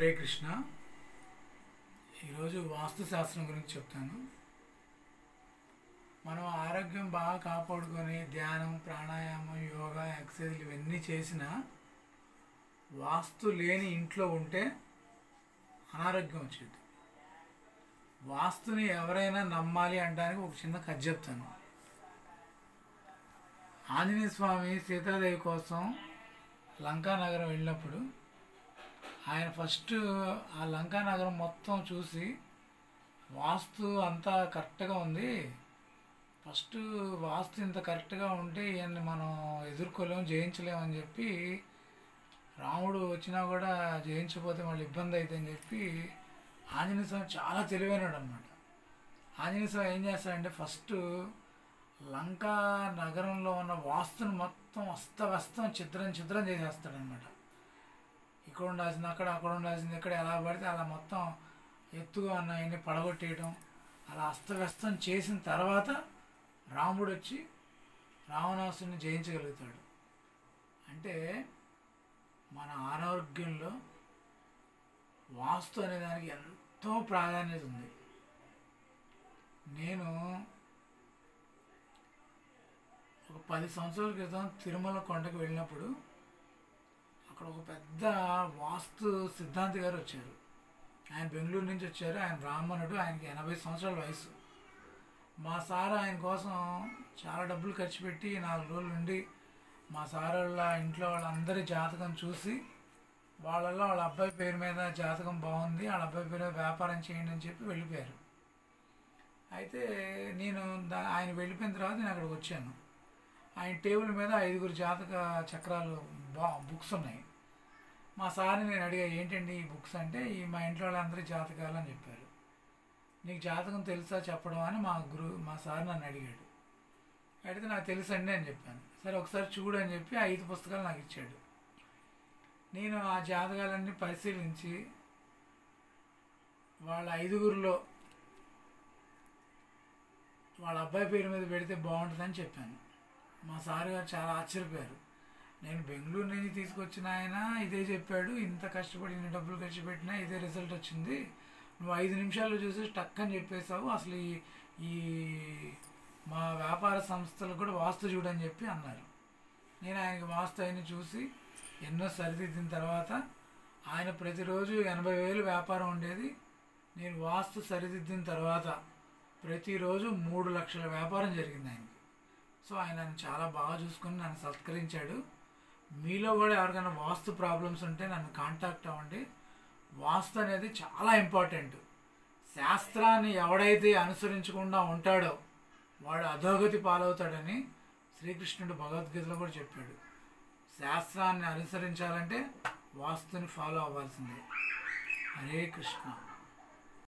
హరే కృష్ణ. ఈరోజు వాస్తు శాస్త్రం గురించి చెప్తాను. మనం ఆరోగ్యం బాగా కాపాడుకొని ధ్యానం, ప్రాణాయామం, యోగా, ఎక్సర్సైజ్లు ఇవన్నీ చేసినా వాస్తు లేని ఇంట్లో ఉంటే అనారోగ్యం వచ్చేది. వాస్తుని ఎవరైనా నమ్మాలి అనడానికి ఒక చిన్న కథ చెప్తాను. ఆంజనేయ స్వామి సీతాదేవి కోసం లంకానగరం వెళ్ళినప్పుడు ఆయన ఫస్ట్ ఆ లంకానగరం మొత్తం చూసి వాస్తు అంతా కరెక్ట్గా ఉంది, ఫస్ట్ వాస్తు ఇంత కరెక్ట్గా ఉంటే ఈయన్ని మనం ఎదుర్కోలేము, జయించలేమని చెప్పి, రాముడు వచ్చినా కూడా జయించకపోతే మళ్ళీ ఇబ్బంది అవుతుందని చెప్పి ఆంజనేయ స్వామి చాలా తెలివైనడు అనమాట. ఆంజనేయ స్వామి ఏం చేస్తాడంటే ఫస్ట్ లంకా నగరంలో ఉన్న వాస్తుని మొత్తం అస్తవ్యస్తం ఛిద్రం చేసేస్తాడనమాట. ఇక్కడ ఉండాల్సింది అక్కడ, అక్కడ ఉండాల్సింది ఇక్కడ, ఎలా పడితే అలా మొత్తం ఎత్తుగా ఉన్నాయని పడగొట్టేయడం, అలా అస్తవ్యస్తం చేసిన తర్వాత రాముడు వచ్చి రావణాసుని జయించగలుగుతాడు. అంటే మన ఆరోగ్యంలో వాస్తు అనే దానికి ఎంతో ప్రాధాన్యత ఉంది. నేను ఒక 10 సంవత్సరాల క్రితం తిరుమల కొండకు వెళ్ళినప్పుడు అక్కడ ఒక పెద్ద వాస్తు సిద్ధాంతి గారు వచ్చారు. ఆయన బెంగళూరు నుంచి వచ్చారు. ఆయన బ్రాహ్మణుడు, ఆయనకి 80 సంవత్సరాల వయసు. మా సార్ ఆయన కోసం చాలా డబ్బులు ఖర్చు పెట్టి 4 రోజులు ఉండి మా సార్ వాళ్ళ ఇంట్లో వాళ్ళందరి జాతకం చూసి వాళ్ళల్లో వాళ్ళ అబ్బాయి పేరు మీద జాతకం బాగుంది, వాళ్ళ అబ్బాయి పేరు మీద వ్యాపారం చేయండి అని చెప్పి వెళ్ళిపోయారు. అయితే నేను ఆయన వెళ్ళిపోయిన తర్వాత నేను అక్కడికి వచ్చాను. ఆయన టేబుల్ మీద 5 జాతక చక్రాలు బుక్స్ ఉన్నాయి. మా సార్ని నేను అడిగా, ఏంటండి ఈ బుక్స్ అంటే, ఈ మా ఇంట్లో వాళ్ళందరి జాతకాలు అని చెప్పారు. నీకు జాతకం తెలుసా చెప్పడం అని మా సార్ నన్ను అడిగాడు. అడిగితే నాకు తెలుసండి అని చెప్పాను. సరే ఒకసారి చూడు అని చెప్పి 5 పుస్తకాలు నాకు ఇచ్చాడు. నేను ఆ జాతకాలన్నీ పరిశీలించి వాళ్ళ 5గురిలో వాళ్ళ అబ్బాయి పేరు మీద పెడితే బాగుంటుందని చెప్పాను. మా సార్ గారు చాలా ఆశ్చర్యపోయారు. నేను బెంగళూరు నుంచి తీసుకొచ్చిన ఆయన ఇదే చెప్పాడు, ఇంత కష్టపడి ఇన్ని డబ్బులు ఖర్చు పెట్టినా ఇదే రిజల్ట్ వచ్చింది, నువ్వు 5 నిమిషాల్లో చూసి టక్ అని చెప్పేసావు, అసలు ఈ మా వ్యాపార సంస్థలు కూడా వాస్తు చూడని చెప్పి అన్నారు. నేను ఆయనకి వాస్తు అయిన చూసి ఎన్నో సరిదిద్దిన తర్వాత ఆయన ప్రతిరోజు 80,000 వ్యాపారం ఉండేది. నేను వాస్తు సరిదిద్దిన తర్వాత ప్రతిరోజు 3 లక్షల వ్యాపారం జరిగింది ఆయనకి. సో ఆయన నన్ను చాలా బాగా చూసుకొని నన్ను సత్కరించాడు. మీలో కూడా ఎవరికైనా వాస్తు ప్రాబ్లమ్స్ ఉంటే నన్ను కాంటాక్ట్ అవ్వండి. వాస్తు అనేది చాలా ఇంపార్టెంట్. శాస్త్రాన్ని ఎవడైతే అనుసరించకుండా ఉంటాడో వాడు అధోగతి పాలవుతాడని శ్రీకృష్ణుడు భగవద్గీతలో కూడా చెప్పాడు. శాస్త్రాన్ని అనుసరించాలంటే వాస్తుని ఫాలో అవ్వాల్సిందే. హరే కృష్ణ.